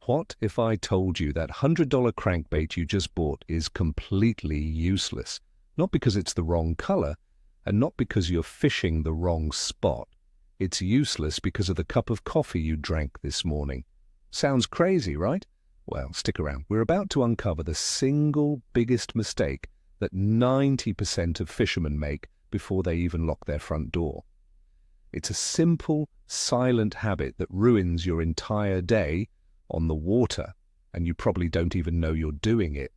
What if I told you that $100 crankbait you just bought is completely useless? Not because it's the wrong color, and not because you're fishing the wrong spot. It's useless because of the cup of coffee you drank this morning. Sounds crazy, right? Well, stick around. We're about to uncover the single biggest mistake that 90% of fishermen make before they even lock their front door. It's a simple, silent habit that ruins your entire day on the water, and you probably don't even know you're doing it.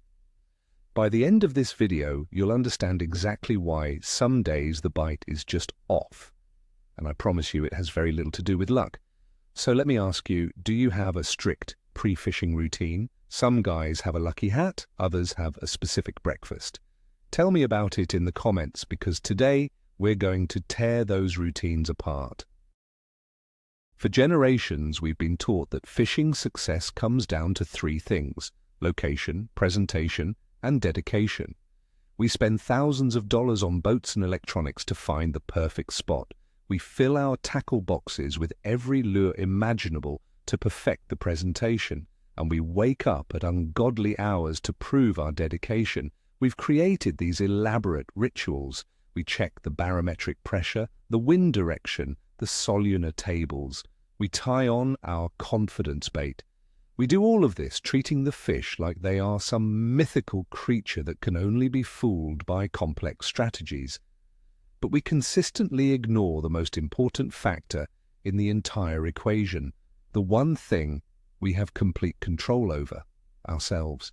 By the end of this video, you'll understand exactly why some days the bite is just off. And I promise you it has very little to do with luck. So let me ask you, do you have a strict pre-fishing routine? Some guys have a lucky hat, others have a specific breakfast. Tell me about it in the comments, because today we're going to tear those routines apart. For generations, we've been taught that fishing success comes down to three things: location, presentation, and dedication. We spend thousands of dollars on boats and electronics to find the perfect spot. We fill our tackle boxes with every lure imaginable to perfect the presentation, and we wake up at ungodly hours to prove our dedication. We've created these elaborate rituals. We check the barometric pressure, the wind direction, the solunar tables. We tie on our confidence bait. We do all of this treating the fish like they are some mythical creature that can only be fooled by complex strategies. But we consistently ignore the most important factor in the entire equation, the one thing we have complete control over: ourselves.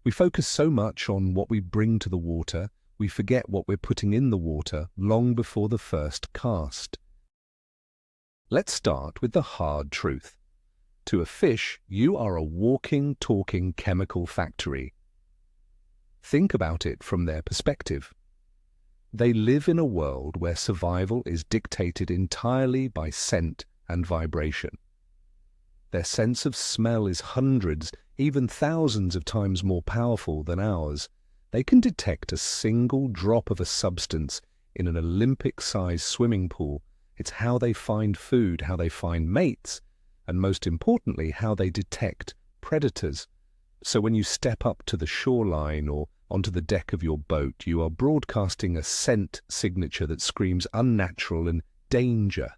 We focus so much on what we bring to the water, we forget what we're putting in the water long before the first cast. Let's start with the hard truth. To a fish, you are a walking, talking chemical factory. Think about it from their perspective. They live in a world where survival is dictated entirely by scent and vibration. Their sense of smell is hundreds, even thousands of times more powerful than ours. They can detect a single drop of a substance in an Olympic-sized swimming pool. It's how they find food, how they find mates, and most importantly, how they detect predators. So when you step up to the shoreline or onto the deck of your boat, you are broadcasting a scent signature that screams unnatural and danger.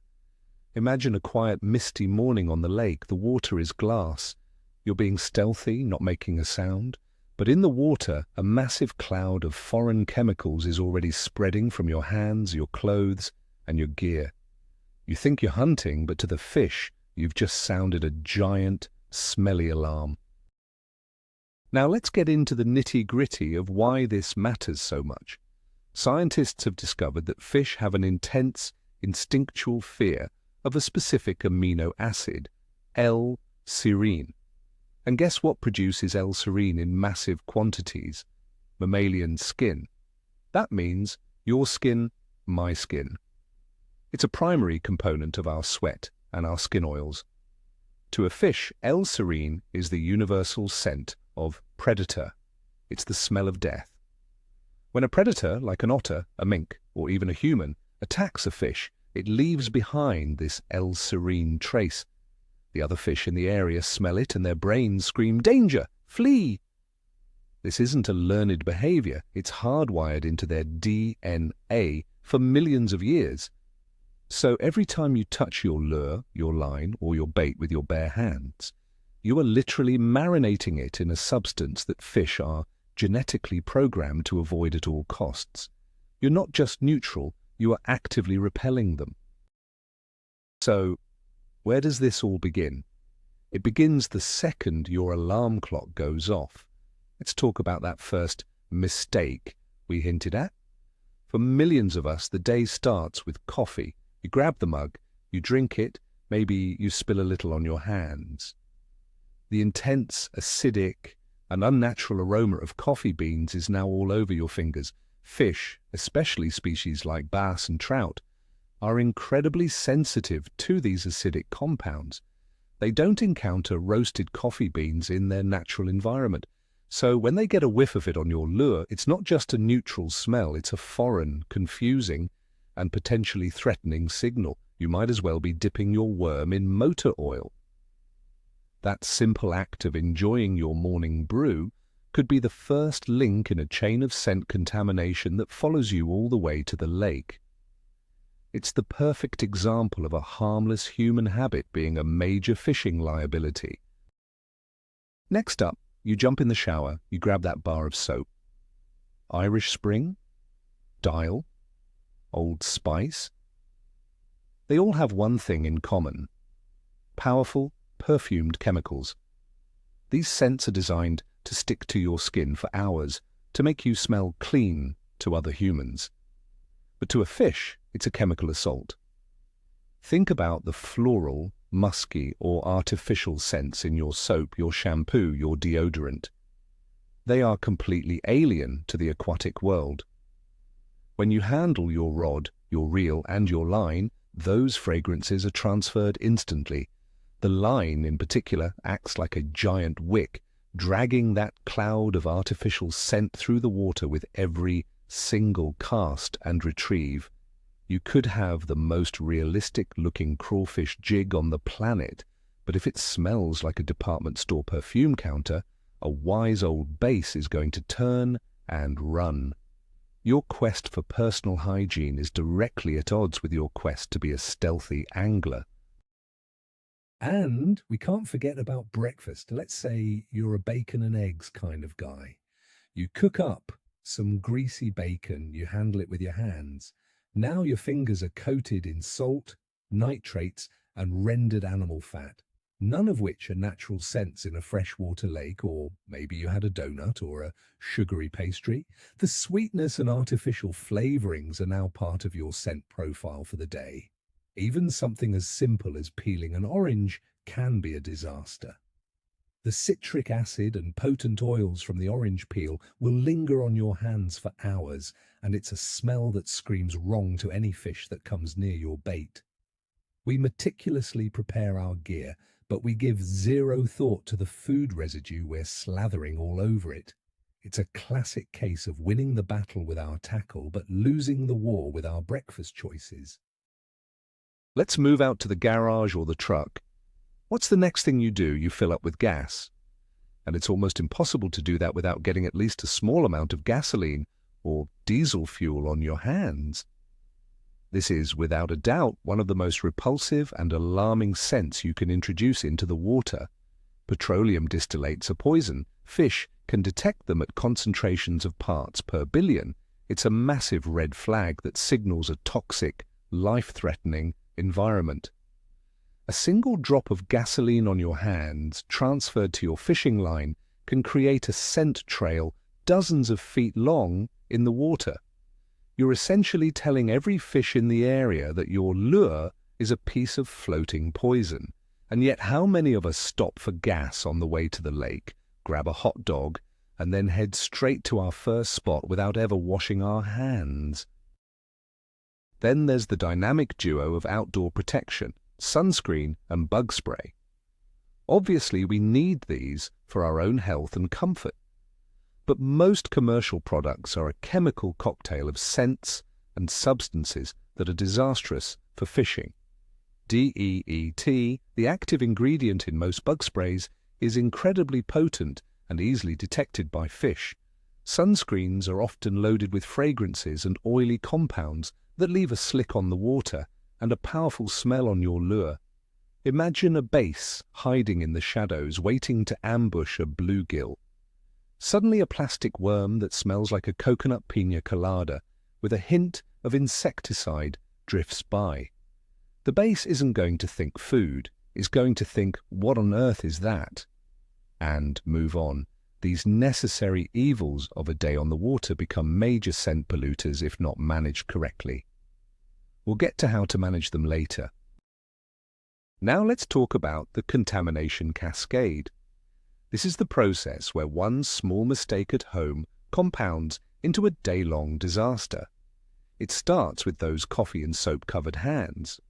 Imagine a quiet, misty morning on the lake. The water is glass. You're being stealthy, not making a sound. But in the water, a massive cloud of foreign chemicals is already spreading from your hands, your clothes, and your gear. You think you're hunting, but to the fish, you've just sounded a giant, smelly alarm. Now let's get into the nitty-gritty of why this matters so much. Scientists have discovered that fish have an intense, instinctual fear of a specific amino acid, L-serine. And guess what produces L-serine in massive quantities? Mammalian skin. That means your skin, my skin. It's a primary component of our sweat and our skin oils. To a fish, L-serine is the universal scent of predator. It's the smell of death. When a predator, like an otter, a mink, or even a human, attacks a fish, it leaves behind this L-serine trace. The other fish in the area smell it and their brains scream, "Danger! Flee!" This isn't a learned behavior. It's hardwired into their DNA for millions of years. So every time you touch your lure, your line, or your bait with your bare hands, you are literally marinating it in a substance that fish are genetically programmed to avoid at all costs. You're not just neutral, you are actively repelling them. So, where does this all begin? It begins the second your alarm clock goes off. Let's talk about that first mistake we hinted at. For millions of us, the day starts with coffee. You grab the mug, you drink it, maybe you spill a little on your hands. The intense, acidic, and unnatural aroma of coffee beans is now all over your fingers. Fish, especially species like bass and trout, are incredibly sensitive to these acidic compounds. They don't encounter roasted coffee beans in their natural environment. So when they get a whiff of it on your lure, it's not just a neutral smell, it's a foreign, confusing, and potentially threatening signal. You might as well be dipping your worm in motor oil. That simple act of enjoying your morning brew could be the first link in a chain of scent contamination that follows you all the way to the lake. It's the perfect example of a harmless human habit being a major fishing liability. Next up, you jump in the shower, you grab that bar of soap. Irish Spring? Dial? Old Spice? They all have one thing in common: powerful, perfumed chemicals. These scents are designed to stick to your skin for hours, to make you smell clean to other humans. But to a fish, it's a chemical assault. Think about the floral, musky, or artificial scents in your soap, your shampoo, your deodorant. They are completely alien to the aquatic world. When you handle your rod, your reel, and your line, those fragrances are transferred instantly. The line, in particular, acts like a giant wick, dragging that cloud of artificial scent through the water with every single cast and retrieve. You could have the most realistic-looking crawfish jig on the planet, but if it smells like a department store perfume counter, a wise old base is going to turn and run. Your quest for personal hygiene is directly at odds with your quest to be a stealthy angler. And we can't forget about breakfast. Let's say you're a bacon and eggs kind of guy. You cook up some greasy bacon, you handle it with your hands. Now your fingers are coated in salt, nitrates, and rendered animal fat, none of which are natural scents in a freshwater lake, or maybe you had a donut or a sugary pastry. The sweetness and artificial flavorings are now part of your scent profile for the day. Even something as simple as peeling an orange can be a disaster. The citric acid and potent oils from the orange peel will linger on your hands for hours, and it's a smell that screams wrong to any fish that comes near your bait. We meticulously prepare our gear, but we give zero thought to the food residue we're slathering all over it. It's a classic case of winning the battle with our tackle, but losing the war with our breakfast choices. Let's move out to the garage or the truck. What's the next thing you do? You fill up with gas. And it's almost impossible to do that without getting at least a small amount of gasoline or diesel fuel on your hands. This is, without a doubt, one of the most repulsive and alarming scents you can introduce into the water. Petroleum distillates are poison. Fish can detect them at concentrations of parts per billion. It's a massive red flag that signals a toxic, life-threatening environment. A single drop of gasoline on your hands, transferred to your fishing line, can create a scent trail dozens of feet long in the water. You're essentially telling every fish in the area that your lure is a piece of floating poison. And yet how many of us stop for gas on the way to the lake, grab a hot dog, and then head straight to our first spot without ever washing our hands? Then there's the dynamic duo of outdoor protection, sunscreen and bug spray. Obviously, we need these for our own health and comfort. But most commercial products are a chemical cocktail of scents and substances that are disastrous for fishing. DEET, the active ingredient in most bug sprays, is incredibly potent and easily detected by fish. Sunscreens are often loaded with fragrances and oily compounds that leave a slick on the water and a powerful smell on your lure. Imagine a base hiding in the shadows, waiting to ambush a bluegill. Suddenly a plastic worm that smells like a coconut pina colada with a hint of insecticide drifts by. The base isn't going to think food, it's going to think, what on earth is that? And move on. These necessary evils of a day on the water become major scent polluters if not managed correctly. We'll get to how to manage them later. Now let's talk about the contamination cascade. This is the process where one small mistake at home compounds into a day-long disaster. It starts with those coffee and soap-covered hands.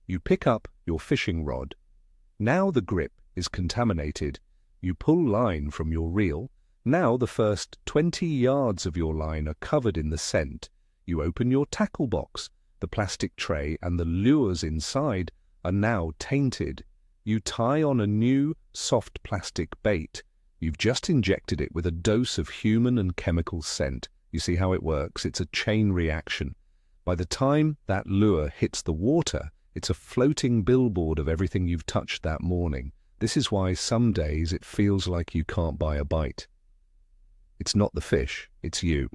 You pick up your fishing rod. Now the grip is contaminated. You pull line from your reel. Now the first 20 yards of your line are covered in the scent. You open your tackle box. The plastic tray and the lures inside are now tainted. You tie on a new, soft plastic bait. You've just injected it with a dose of human and chemical scent. You see how it works? It's a chain reaction. By the time that lure hits the water, it's a floating billboard of everything you've touched that morning. This is why some days it feels like you can't buy a bite. It's not the fish, it's you.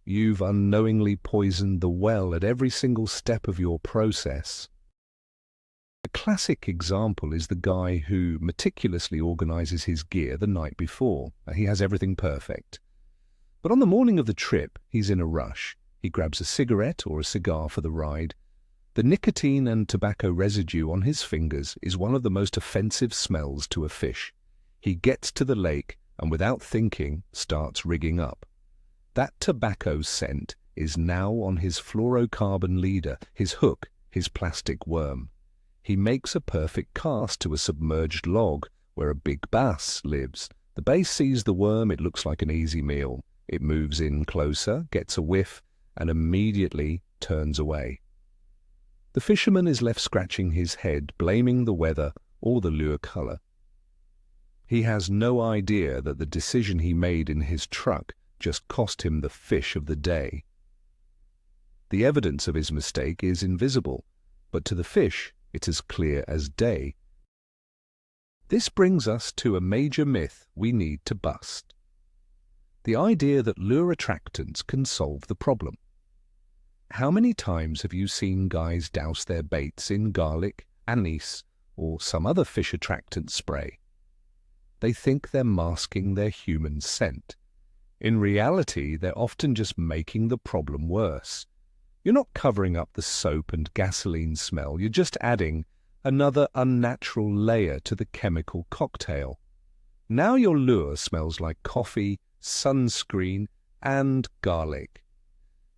You've unknowingly poisoned the well at every single step of your process. A classic example is the guy who meticulously organizes his gear the night before. He has everything perfect. But on the morning of the trip, he's in a rush. He grabs a cigarette or a cigar for the ride. The nicotine and tobacco residue on his fingers is one of the most offensive smells to a fish. He gets to the lake and without thinking starts rigging up. That tobacco scent is now on his fluorocarbon leader, his hook, his plastic worm. He makes a perfect cast to a submerged log where a big bass lives. The bait sees the worm, it looks like an easy meal. It moves in closer, gets a whiff, and immediately turns away. The fisherman is left scratching his head, blaming the weather or the lure color. He has no idea that the decision he made in his truck just cost him the fish of the day. The evidence of his mistake is invisible, but to the fish, it's as clear as day. This brings us to a major myth we need to bust. The idea that lure attractants can solve the problem. How many times have you seen guys douse their baits in garlic, anise, or some other fish attractant spray? They think they're masking their human scent. In reality, they're often just making the problem worse. You're not covering up the soap and gasoline smell, you're just adding another unnatural layer to the chemical cocktail. Now your lure smells like coffee, sunscreen, and garlic.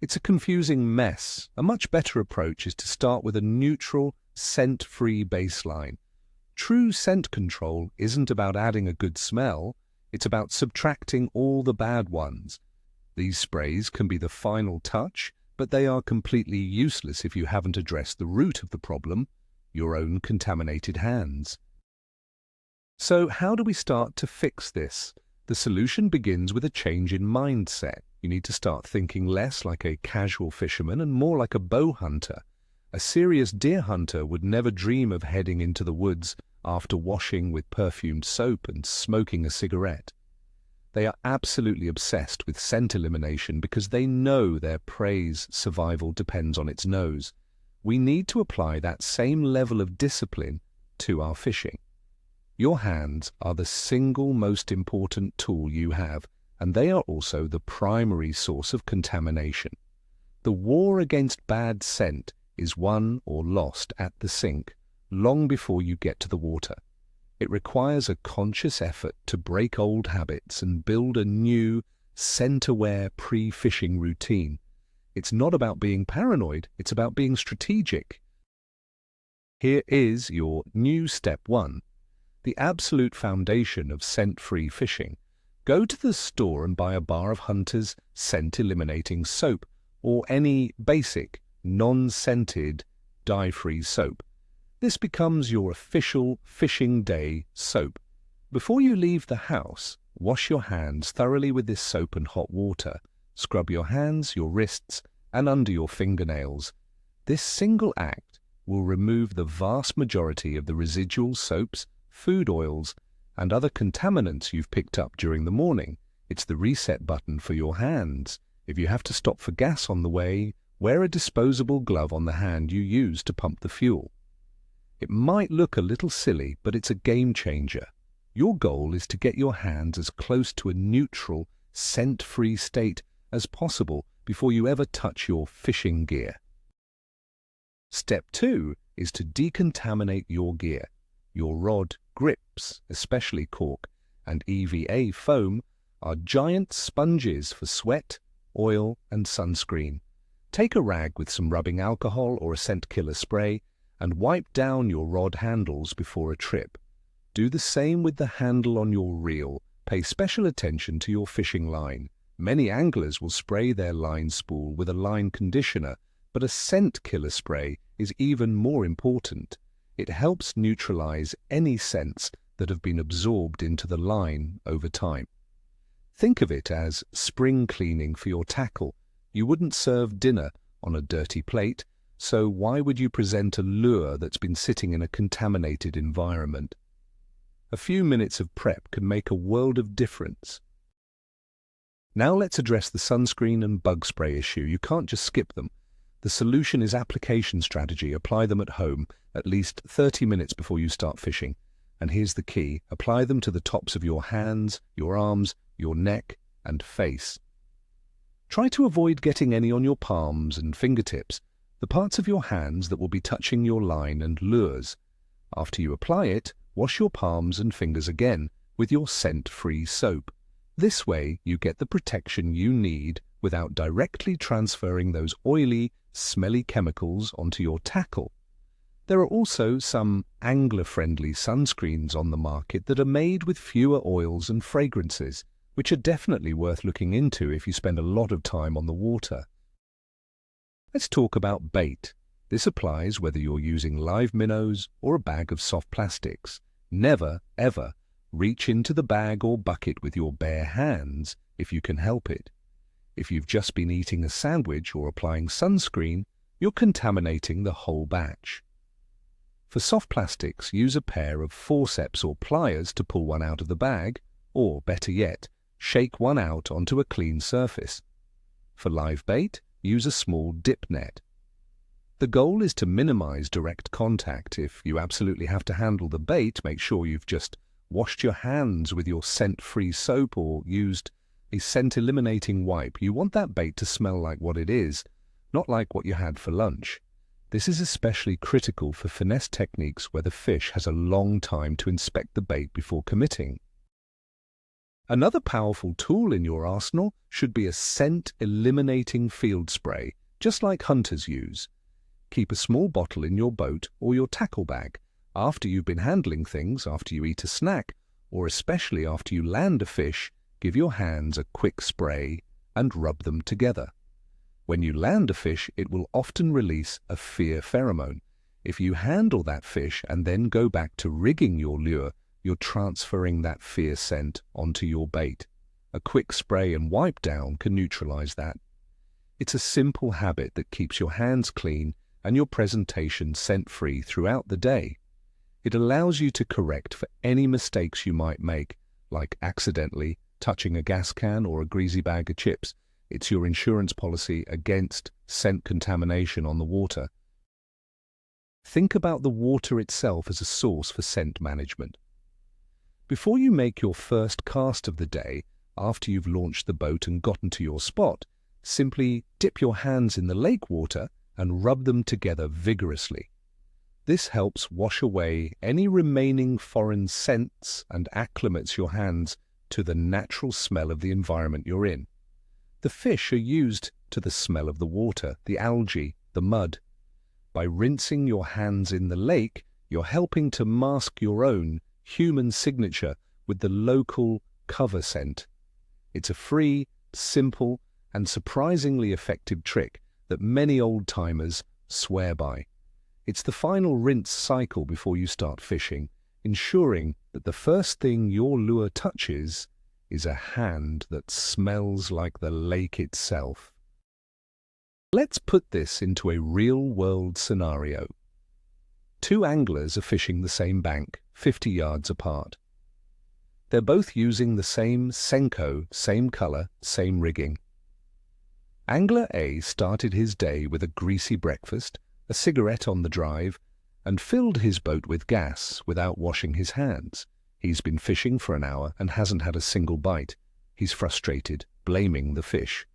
It's a confusing mess. A much better approach is to start with a neutral, scent-free baseline. True scent control isn't about adding a good smell, it's about subtracting all the bad ones. These sprays can be the final touch, but they are completely useless if you haven't addressed the root of the problem, your own contaminated hands. So how do we start to fix this? The solution begins with a change in mindset. You need to start thinking less like a casual fisherman and more like a bow hunter. A serious deer hunter would never dream of heading into the woods after washing with perfumed soap and smoking a cigarette. They are absolutely obsessed with scent elimination because they know their prey's survival depends on its nose. We need to apply that same level of discipline to our fishing. Your hands are the single most important tool you have, and they are also the primary source of contamination. The war against bad scent is won or lost at the sink, long before you get to the water. It requires a conscious effort to break old habits and build a new, scent-aware pre-fishing routine. It's not about being paranoid, it's about being strategic. Here is your new step one, the absolute foundation of scent-free fishing. Go to the store and buy a bar of Hunter's scent-eliminating soap or any basic, non-scented, dye-free soap. This becomes your official fishing day soap. Before you leave the house, wash your hands thoroughly with this soap and hot water. Scrub your hands, your wrists, and under your fingernails. This single act will remove the vast majority of the residual soaps, food oils, and other contaminants you've picked up during the morning. It's the reset button for your hands. If you have to stop for gas on the way, wear a disposable glove on the hand you use to pump the fuel. It might look a little silly, but it's a game changer. Your goal is to get your hands as close to a neutral, scent-free state as possible before you ever touch your fishing gear. Step 2 is to decontaminate your gear. Your rod, grips, especially cork, and EVA foam are giant sponges for sweat, oil, and sunscreen. Take a rag with some rubbing alcohol or a scent killer spray and wipe down your rod handles before a trip. Do the same with the handle on your reel. Pay special attention to your fishing line. Many anglers will spray their line spool with a line conditioner, but a scent killer spray is even more important. It helps neutralize any scents that have been absorbed into the line over time. Think of it as spring cleaning for your tackle. You wouldn't serve dinner on a dirty plate, so why would you present a lure that's been sitting in a contaminated environment? A few minutes of prep can make a world of difference. Now let's address the sunscreen and bug spray issue. You can't just skip them. The solution is application strategy. Apply them at home at least 30 minutes before you start fishing. And here's the key: apply them to the tops of your hands, your arms, your neck, and face. Try to avoid getting any on your palms and fingertips, the parts of your hands that will be touching your line and lures. After you apply it, wash your palms and fingers again with your scent-free soap. This way, you get the protection you need without directly transferring those oily, smelly chemicals onto your tackle. There are also some angler-friendly sunscreens on the market that are made with fewer oils and fragrances, which are definitely worth looking into if you spend a lot of time on the water. Let's talk about bait. This applies whether you're using live minnows or a bag of soft plastics. Never, ever reach into the bag or bucket with your bare hands if you can help it. If you've just been eating a sandwich or applying sunscreen, you're contaminating the whole batch. For soft plastics, use a pair of forceps or pliers to pull one out of the bag, or better yet, shake one out onto a clean surface. For live bait, use a small dip net. The goal is to minimize direct contact. If you absolutely have to handle the bait, make sure you've just washed your hands with your scent-free soap or used a scent-eliminating wipe. You want that bait to smell like what it is, not like what you had for lunch. This is especially critical for finesse techniques where the fish has a long time to inspect the bait before committing. Another powerful tool in your arsenal should be a scent-eliminating field spray, just like hunters use. Keep a small bottle in your boat or your tackle bag. After you've been handling things, after you eat a snack, or especially after you land a fish, give your hands a quick spray and rub them together. When you land a fish, it will often release a fear pheromone. If you handle that fish and then go back to rigging your lure, you're transferring that fear scent onto your bait. A quick spray and wipe down can neutralize that. It's a simple habit that keeps your hands clean and your presentation scent-free throughout the day. It allows you to correct for any mistakes you might make, like accidentally touching a gas can or a greasy bag of chips. It's your insurance policy against scent contamination on the water. Think about the water itself as a source for scent management. Before you make your first cast of the day, after you've launched the boat and gotten to your spot, simply dip your hands in the lake water and rub them together vigorously. This helps wash away any remaining foreign scents and acclimates your hands to the natural smell of the environment you're in. The fish are used to the smell of the water, the algae, the mud. By rinsing your hands in the lake, you're helping to mask your own human signature with the local cover scent. It's a free, simple, and surprisingly effective trick that many old-timers swear by. It's the final rinse cycle before you start fishing, ensuring that the first thing your lure touches is a hand that smells like the lake itself. Let's put this into a real-world scenario. Two anglers are fishing the same bank, 50 yards apart. They're both using the same Senko, same color, same rigging. Angler A started his day with a greasy breakfast, a cigarette on the drive, and filled his boat with gas without washing his hands. He's been fishing for an hour and hasn't had a single bite. He's frustrated, blaming the fish.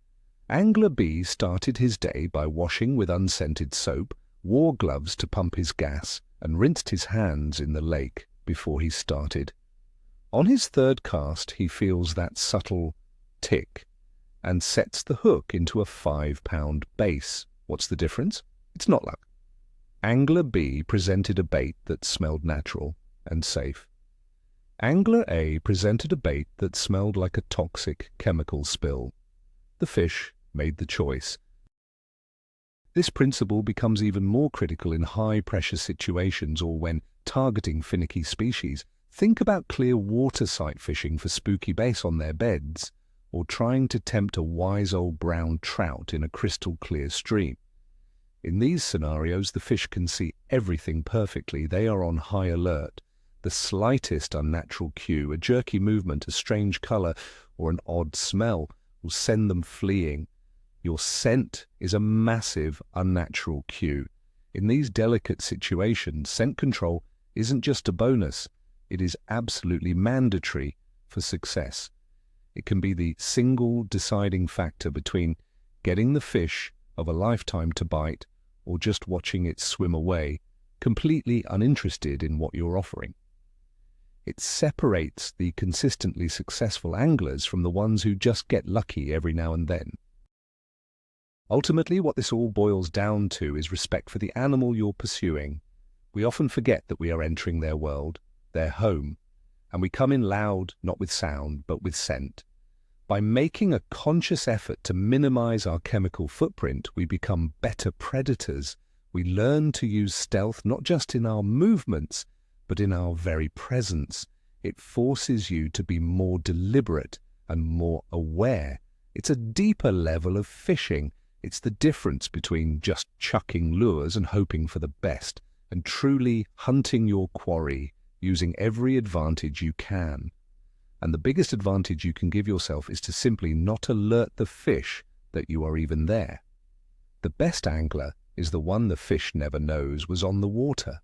Angler B started his day by washing with unscented soap, wore gloves to pump his gas, and rinsed his hands in the lake before he started. On his third cast, he feels that subtle tick and sets the hook into a 5-pound base. What's the difference? It's not luck. Angler B presented a bait that smelled natural and safe. Angler A presented a bait that smelled like a toxic chemical spill. The fish made the choice. This principle becomes even more critical in high-pressure situations or when targeting finicky species. Think about clear water sight fishing for spooky bass on their beds, or trying to tempt a wise old brown trout in a crystal-clear stream. In these scenarios, the fish can see everything perfectly. They are on high alert. The slightest unnatural cue, a jerky movement, a strange color, or an odd smell will send them fleeing. Your scent is a massive unnatural cue. In these delicate situations, scent control isn't just a bonus, it is absolutely mandatory for success. It can be the single deciding factor between getting the fish of a lifetime to bite or just watching it swim away, completely uninterested in what you're offering. It separates the consistently successful anglers from the ones who just get lucky every now and then. Ultimately, what this all boils down to is respect for the animal you're pursuing. We often forget that we are entering their world, their home, and we come in loud, not with sound, but with scent. By making a conscious effort to minimize our chemical footprint, we become better predators. We learn to use stealth not just in our movements, but in our very presence. It forces you to be more deliberate and more aware. It's a deeper level of fishing. It's the difference between just chucking lures and hoping for the best, and truly hunting your quarry, using every advantage you can. And the biggest advantage you can give yourself is to simply not alert the fish that you are even there. The best angler is the one the fish never knows was on the water.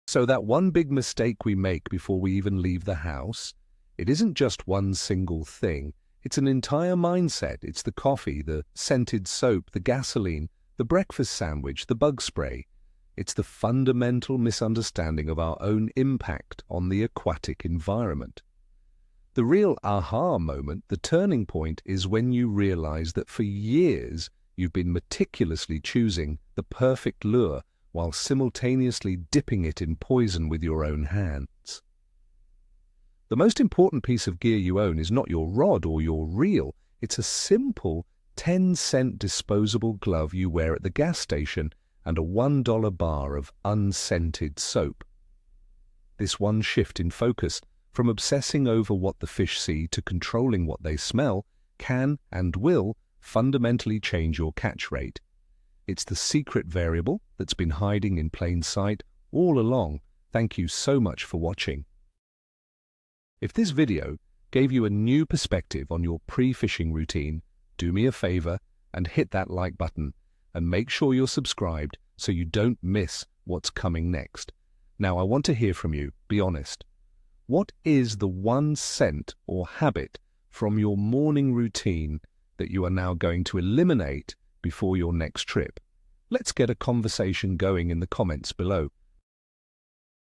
So that one big mistake we make before we even leave the house, it isn't just one single thing. It's an entire mindset. It's the coffee, the scented soap, the gasoline, the breakfast sandwich, the bug spray. It's the fundamental misunderstanding of our own impact on the aquatic environment. The real aha moment, the turning point, is when you realize that for years you've been meticulously choosing the perfect lure while simultaneously dipping it in poison with your own hands. The most important piece of gear you own is not your rod or your reel. It's a simple 10-cent disposable glove you wear at the gas station and a $1 bar of unscented soap. This one shift in focus, from obsessing over what the fish see to controlling what they smell, can and will fundamentally change your catch rate. It's the secret variable that's been hiding in plain sight all along. Thank you so much for watching. If this video gave you a new perspective on your pre-fishing routine, do me a favor and hit that like button, and make sure you're subscribed so you don't miss what's coming next. Now, I want to hear from you. Be honest. What is the one scent or habit from your morning routine that you are now going to eliminate before your next trip? Let's get a conversation going in the comments below.